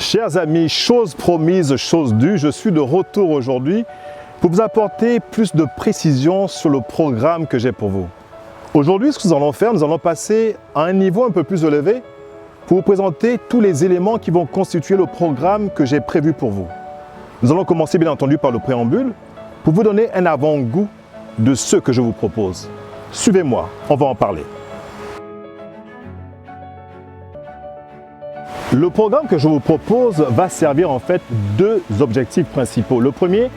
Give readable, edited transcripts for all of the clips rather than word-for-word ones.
Chers amis, chose promise, chose due, je suis de retour aujourd'hui pour vous apporter plus de précision sur le programme que j'ai pour vous. Aujourd'hui, ce que nous allons faire, nous allons passer à un niveau un peu plus élevé pour vous présenter tous les éléments qui vont constituer le programme que j'ai prévu pour vous. Nous allons commencer bien entendu par le préambule pour vous donner un avant-goût de ce que je vous propose. Suivez-moi, on va en parler. Le programme que je vous propose va servir en fait deux objectifs principaux. Le premier,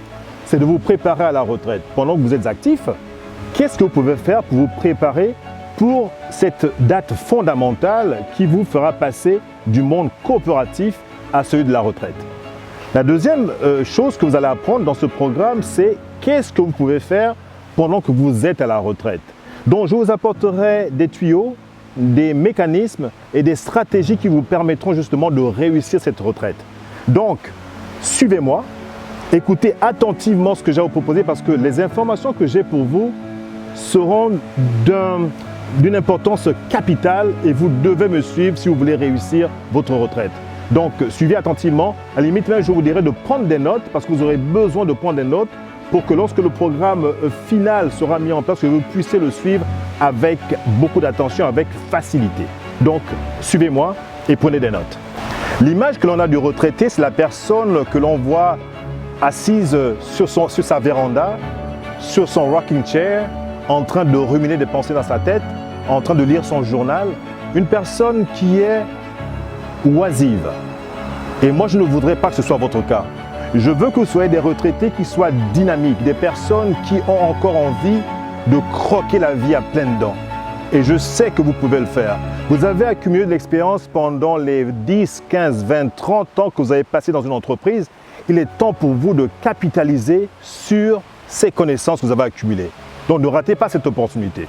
c'est de vous préparer à la retraite. Pendant que vous êtes actif, qu'est-ce que vous pouvez faire pour vous préparer pour cette date fondamentale qui vous fera passer du monde coopératif à celui de la retraite? La deuxième chose que vous allez apprendre dans ce programme, c'est qu'est-ce que vous pouvez faire pendant que vous êtes à la retraite. Donc je vous apporterai des tuyaux, des mécanismes et des stratégies qui vous permettront justement de réussir cette retraite. Donc, suivez-moi, écoutez attentivement ce que j'ai à vous proposer parce que les informations que j'ai pour vous seront d'une importance capitale et vous devez me suivre si vous voulez réussir votre retraite. Donc, suivez attentivement. À la limite, même, je vous dirais de prendre des notes parce que vous aurez besoin de prendre des notes pour que lorsque le programme final sera mis en place, que vous puissiez le suivre avec beaucoup d'attention, avec facilité. Donc, suivez-moi et prenez des notes. L'image que l'on a du retraité, c'est la personne que l'on voit assise sur sa véranda, sur son rocking chair, en train de ruminer des pensées dans sa tête, en train de lire son journal. Une personne qui est oisive. Et moi, je ne voudrais pas que ce soit votre cas. Je veux que vous soyez des retraités qui soient dynamiques, des personnes qui ont encore envie de croquer la vie à pleines dents. Et je sais que vous pouvez le faire. Vous avez accumulé de l'expérience pendant les 10, 15, 20, 30 ans que vous avez passé dans une entreprise. Il est temps pour vous de capitaliser sur ces connaissances que vous avez accumulées. Donc ne ratez pas cette opportunité.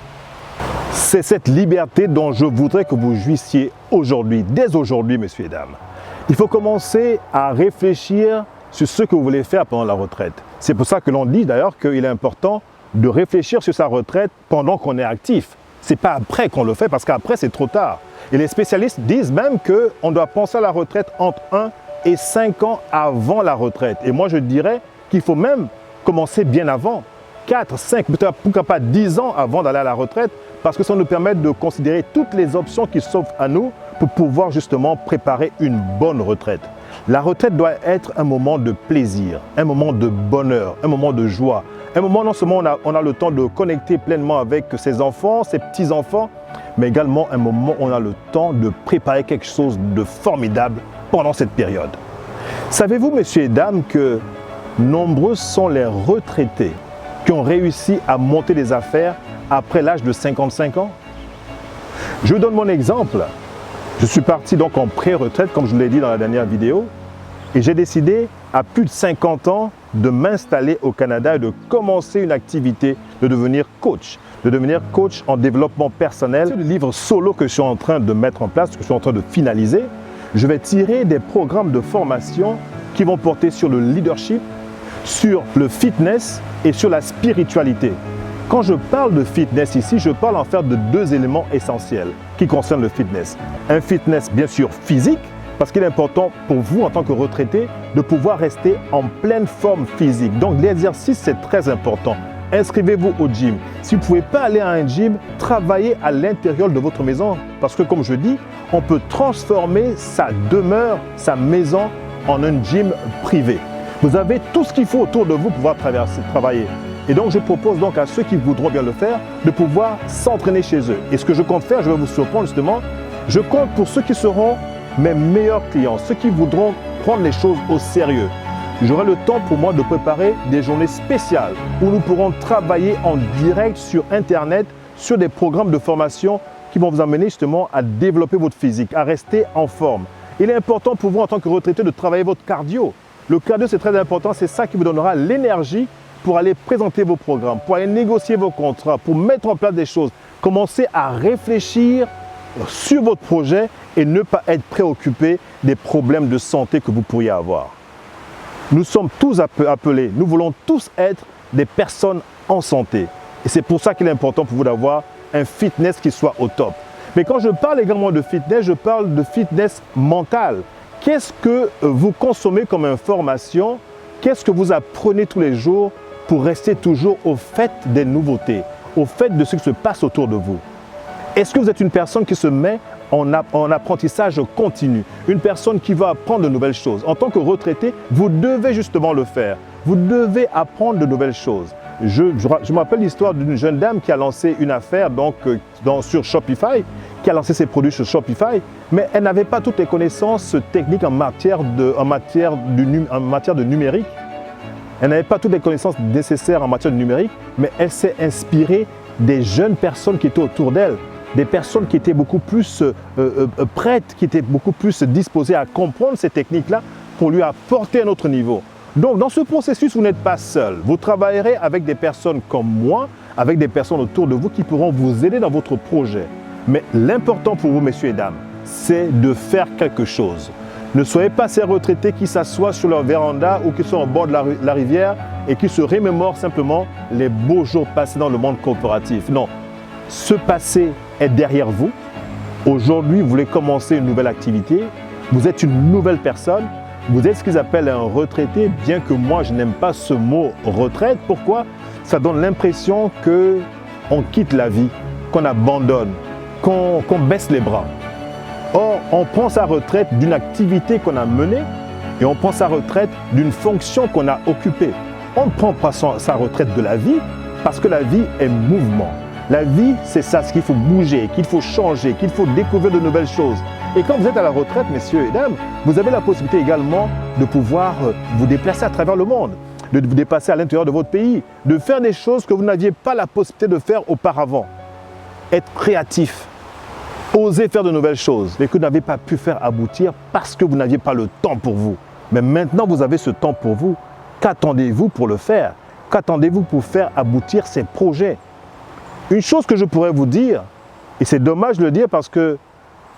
C'est cette liberté dont je voudrais que vous jouissiez aujourd'hui, dès aujourd'hui, messieurs et dames. Il faut commencer à réfléchir sur ce que vous voulez faire pendant la retraite. C'est pour ça que l'on dit d'ailleurs qu'il est important de réfléchir sur sa retraite pendant qu'on est actif. Ce n'est pas après qu'on le fait parce qu'après c'est trop tard. Et les spécialistes disent même qu'on doit penser à la retraite entre 1 et 5 ans avant la retraite. Et moi je dirais qu'il faut même commencer bien avant, 4, 5, peut-être pourquoi pas 10 ans avant d'aller à la retraite parce que ça nous permet de considérer toutes les options qui s'offrent à nous pour pouvoir justement préparer une bonne retraite. La retraite doit être un moment de plaisir, un moment de bonheur, un moment de joie. Un moment non seulement on a le temps de connecter pleinement avec ses enfants, ses petits-enfants, mais également un moment où on a le temps de préparer quelque chose de formidable pendant cette période. Savez-vous, messieurs et dames, que nombreux sont les retraités qui ont réussi à monter des affaires après l'âge de 55 ans? Je vous donne mon exemple. Je suis parti donc en pré-retraite, comme je vous l'ai dit dans la dernière vidéo, et j'ai décidé à plus de 50 ans de m'installer au Canada et de commencer une activité, de devenir coach en développement personnel. Le livre solo que je suis en train de mettre en place, que je suis en train de finaliser, je vais tirer des programmes de formation qui vont porter sur le leadership, sur le fitness et sur la spiritualité. Quand je parle de fitness ici, je parle en fait de deux éléments essentiels qui concernent le fitness. Un fitness bien sûr physique, parce qu'il est important pour vous en tant que retraité de pouvoir rester en pleine forme physique. Donc l'exercice c'est très important. Inscrivez-vous au gym. Si vous ne pouvez pas aller à un gym, travaillez à l'intérieur de votre maison. Parce que comme je dis, on peut transformer sa demeure, sa maison en un gym privé. Vous avez tout ce qu'il faut autour de vous pour pouvoir travailler. Et donc, je propose donc à ceux qui voudront bien le faire de pouvoir s'entraîner chez eux. Et ce que je compte faire, je vais vous surprendre justement, je compte pour ceux qui seront mes meilleurs clients, ceux qui voudront prendre les choses au sérieux. J'aurai le temps pour moi de préparer des journées spéciales où nous pourrons travailler en direct sur Internet, sur des programmes de formation qui vont vous amener justement à développer votre physique, à rester en forme. Il est important pour vous en tant que retraité de travailler votre cardio. Le cardio, c'est très important, c'est ça qui vous donnera l'énergie pour aller présenter vos programmes, pour aller négocier vos contrats, pour mettre en place des choses. Commencez à réfléchir sur votre projet et ne pas être préoccupé des problèmes de santé que vous pourriez avoir. Nous sommes tous appelés, nous voulons tous être des personnes en santé. Et c'est pour ça qu'il est important pour vous d'avoir un fitness qui soit au top. Mais quand je parle également de fitness, je parle de fitness mental, qu'est-ce que vous consommez comme information? Qu'est-ce que vous apprenez tous les jours pour rester toujours au fait des nouveautés, au fait de ce qui se passe autour de vous? Est-ce que vous êtes une personne qui se met en apprentissage continu, une personne qui va apprendre de nouvelles choses? En tant que retraité, vous devez justement le faire. Vous devez apprendre de nouvelles choses. Je me rappelle l'histoire d'une jeune dame qui a lancé une affaire sur Shopify, qui a lancé ses produits sur Shopify, mais elle n'avait pas toutes les connaissances techniques en matière de numérique. Elle n'avait pas toutes les connaissances nécessaires en matière de numérique, mais elle s'est inspirée des jeunes personnes qui étaient autour d'elle, des personnes qui étaient beaucoup plus prêtes, qui étaient beaucoup plus disposées à comprendre ces techniques-là pour lui apporter un autre niveau. Donc, dans ce processus, vous n'êtes pas seul. Vous travaillerez avec des personnes comme moi, avec des personnes autour de vous qui pourront vous aider dans votre projet. Mais l'important pour vous, messieurs et dames, c'est de faire quelque chose. Ne soyez pas ces retraités qui s'assoient sur leur véranda ou qui sont au bord de la rivière et qui se remémorent simplement les beaux jours passés dans le monde coopératif. Non, ce passé est derrière vous. Aujourd'hui, vous voulez commencer une nouvelle activité. Vous êtes une nouvelle personne. Vous êtes ce qu'ils appellent un retraité, bien que moi, je n'aime pas ce mot retraite. Pourquoi? Ça donne l'impression qu'on quitte la vie, qu'on abandonne, qu'on baisse les bras. Or, on prend sa retraite d'une activité qu'on a menée et on prend sa retraite d'une fonction qu'on a occupée. On ne prend pas sa retraite de la vie parce que la vie est mouvement. La vie, c'est ça, ce qu'il faut bouger, qu'il faut changer, qu'il faut découvrir de nouvelles choses. Et quand vous êtes à la retraite, messieurs et dames, vous avez la possibilité également de pouvoir vous déplacer à travers le monde, de vous déplacer à l'intérieur de votre pays, de faire des choses que vous n'aviez pas la possibilité de faire auparavant. Être créatif, oser faire de nouvelles choses, mais que vous n'avez pas pu faire aboutir parce que vous n'aviez pas le temps pour vous. Mais maintenant, vous avez ce temps pour vous. Qu'attendez-vous pour le faire? Qu'attendez-vous pour faire aboutir ces projets? Une chose que je pourrais vous dire, et c'est dommage de le dire parce que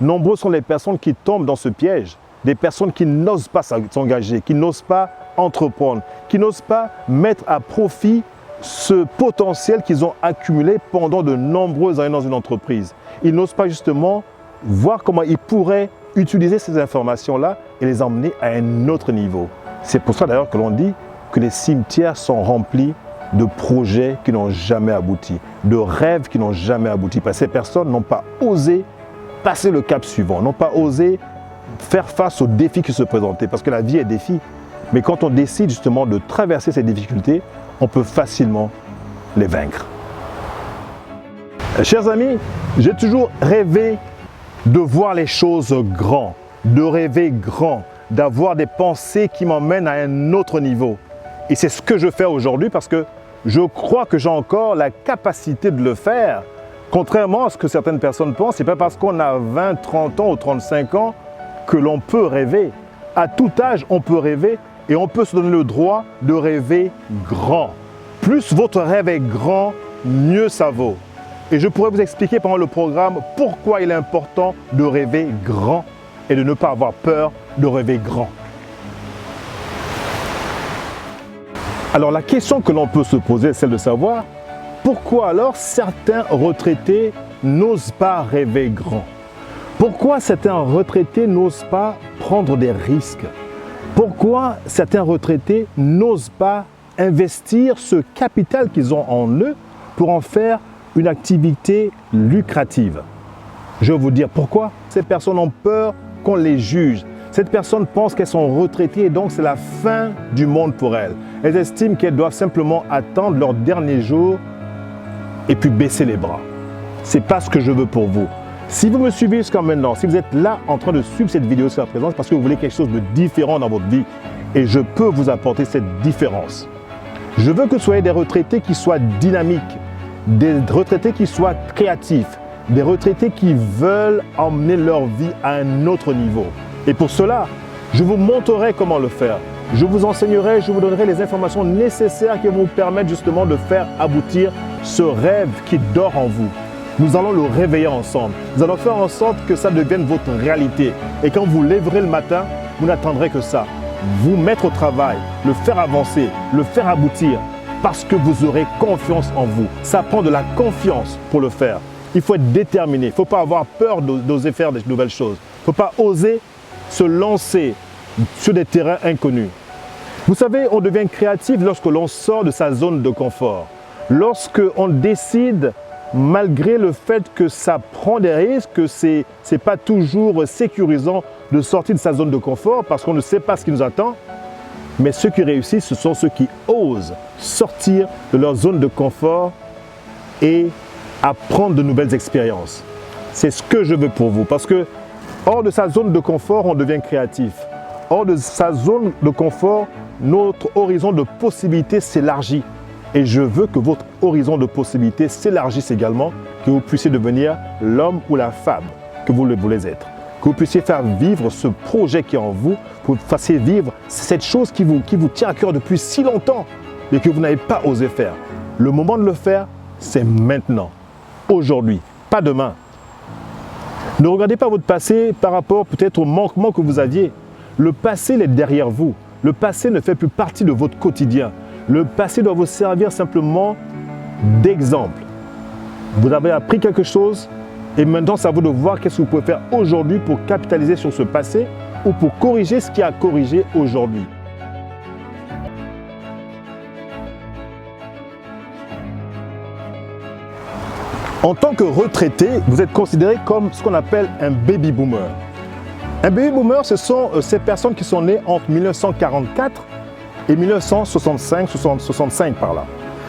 nombreuses sont les personnes qui tombent dans ce piège, des personnes qui n'osent pas s'engager, qui n'osent pas entreprendre, qui n'osent pas mettre à profit ce potentiel qu'ils ont accumulé pendant de nombreuses années dans une entreprise. Ils n'osent pas justement voir comment ils pourraient utiliser ces informations-là et les emmener à un autre niveau. C'est pour ça d'ailleurs que l'on dit que les cimetières sont remplis de projets qui n'ont jamais abouti, de rêves qui n'ont jamais abouti. Parce que ces personnes n'ont pas osé passer le cap suivant, n'ont pas osé faire face aux défis qui se présentaient. Parce que la vie est défi. Mais quand on décide justement de traverser ces difficultés, on peut facilement les vaincre. Chers amis, j'ai toujours rêvé de voir les choses grand, de rêver grand, d'avoir des pensées qui m'emmènent à un autre niveau. Et c'est ce que je fais aujourd'hui parce que je crois que j'ai encore la capacité de le faire. Contrairement à ce que certaines personnes pensent, ce n'est pas parce qu'on a 20, 30 ans ou 35 ans que l'on peut rêver. À tout âge, on peut rêver et on peut se donner le droit de rêver grand. Plus votre rêve est grand, mieux ça vaut. Et je pourrais vous expliquer pendant le programme pourquoi il est important de rêver grand et de ne pas avoir peur de rêver grand. Alors la question que l'on peut se poser est celle de savoir pourquoi alors certains retraités n'osent pas rêver grand? Pourquoi certains retraités n'osent pas prendre des risques? Pourquoi certains retraités n'osent pas investir ce capital qu'ils ont en eux pour en faire une activité lucrative? Je vais vous dire pourquoi. Ces personnes ont peur qu'on les juge. Cette personne pense qu'elles sont retraitées et donc c'est la fin du monde pour elles. Elles estiment qu'elles doivent simplement attendre leur dernier jour et puis baisser les bras. Ce n'est pas ce que je veux pour vous. Si vous me suivez jusqu'à maintenant, si vous êtes là en train de suivre cette vidéo jusqu'à présent, c'est parce que vous voulez quelque chose de différent dans votre vie et je peux vous apporter cette différence. Je veux que vous soyez des retraités qui soient dynamiques, des retraités qui soient créatifs, des retraités qui veulent emmener leur vie à un autre niveau. Et pour cela, je vous montrerai comment le faire. Je vous enseignerai, je vous donnerai les informations nécessaires qui vont vous permettre justement de faire aboutir ce rêve qui dort en vous. Nous allons le réveiller ensemble. Nous allons faire en sorte que ça devienne votre réalité. Et quand vous lèverez le matin, vous n'attendrez que ça. Vous mettre au travail, le faire avancer, le faire aboutir, parce que vous aurez confiance en vous. Ça prend de la confiance pour le faire. Il faut être déterminé. Il ne faut pas avoir peur d'oser faire de nouvelles choses. Il ne faut pas oser se lancer sur des terrains inconnus. Vous savez, on devient créatif lorsque l'on sort de sa zone de confort. Lorsque on décide, malgré le fait que ça prend des risques, que ce n'est pas toujours sécurisant de sortir de sa zone de confort parce qu'on ne sait pas ce qui nous attend. Mais ceux qui réussissent, ce sont ceux qui osent sortir de leur zone de confort et apprendre de nouvelles expériences. C'est ce que je veux pour vous. Parce que hors de sa zone de confort, on devient créatif. Hors de sa zone de confort, notre horizon de possibilités s'élargit. Et je veux que votre horizon de possibilités s'élargisse également, que vous puissiez devenir l'homme ou la femme que vous le voulez être. Que vous puissiez faire vivre ce projet qui est en vous, que vous fassiez vivre cette chose qui vous tient à cœur depuis si longtemps et que vous n'avez pas osé faire. Le moment de le faire, c'est maintenant, aujourd'hui, pas demain. Ne regardez pas votre passé par rapport peut-être au manquement que vous aviez. Le passé il est derrière vous. Le passé ne fait plus partie de votre quotidien. Le passé doit vous servir simplement d'exemple. Vous avez appris quelque chose et maintenant c'est à vous de voir qu'est-ce que vous pouvez faire aujourd'hui pour capitaliser sur ce passé ou pour corriger ce qui a corrigé aujourd'hui. En tant que retraité, vous êtes considéré comme ce qu'on appelle un baby boomer. Un baby boomer, ce sont ces personnes qui sont nées entre 1944 et 1965 par là.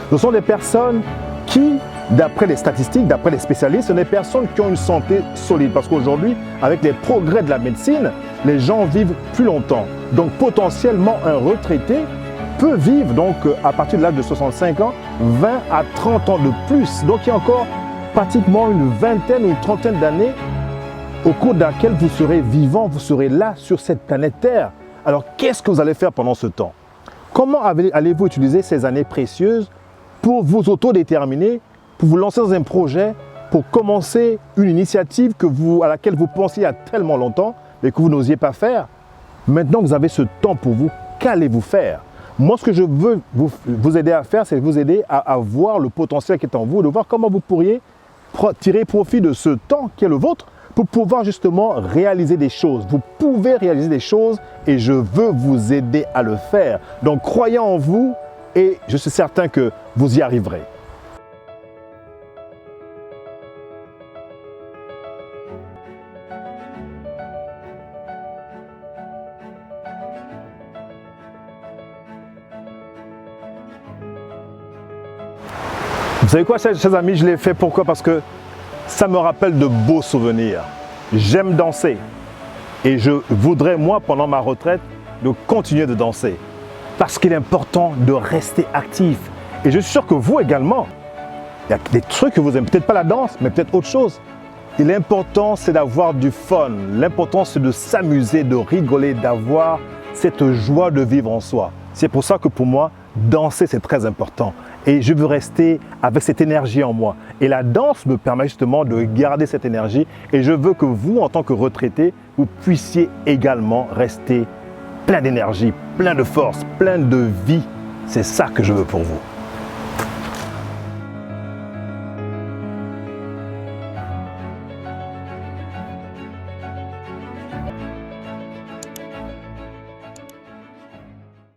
Ce sont des personnes qui, d'après les statistiques, d'après les spécialistes, sont des personnes qui ont une santé solide. Parce qu'aujourd'hui, avec les progrès de la médecine, les gens vivent plus longtemps. Donc potentiellement, un retraité peut vivre donc, à partir de l'âge de 65 ans, 20 à 30 ans de plus. Donc il y a encore pratiquement une vingtaine ou une trentaine d'années au cours de laquelle vous serez vivant, vous serez là sur cette planète Terre. Alors qu'est-ce que vous allez faire pendant ce temps? Comment allez-vous utiliser ces années précieuses pour vous autodéterminer, pour vous lancer dans un projet, pour commencer une initiative à laquelle vous pensiez il y a tellement longtemps, mais que vous n'osiez pas faire? Maintenant, vous avez ce temps pour vous. Qu'allez-vous faire? Moi, ce que je veux vous aider à faire, c'est vous aider à voir le potentiel qui est en vous, de voir comment vous pourriez tirer profit de ce temps qui est le vôtre pour pouvoir justement réaliser des choses. Vous pouvez réaliser des choses et je veux vous aider à le faire. Donc, croyez en vous et je suis certain que vous y arriverez. Vous savez quoi, chers amis, je l'ai fait pourquoi? Parce que ça me rappelle de beaux souvenirs. J'aime danser et je voudrais, moi, pendant ma retraite, de continuer de danser. Parce qu'il est important de rester actif. Et je suis sûr que vous également, il y a des trucs que vous aimez, peut-être pas la danse, mais peut-être autre chose. Et l'important, c'est d'avoir du fun. L'important, c'est de s'amuser, de rigoler, d'avoir cette joie de vivre en soi. C'est pour ça que pour moi, danser, c'est très important. Et je veux rester avec cette énergie en moi. Et la danse me permet justement de garder cette énergie. Et je veux que vous, en tant que retraité, vous puissiez également rester plein d'énergie, plein de force, plein de vie. C'est ça que je veux pour vous.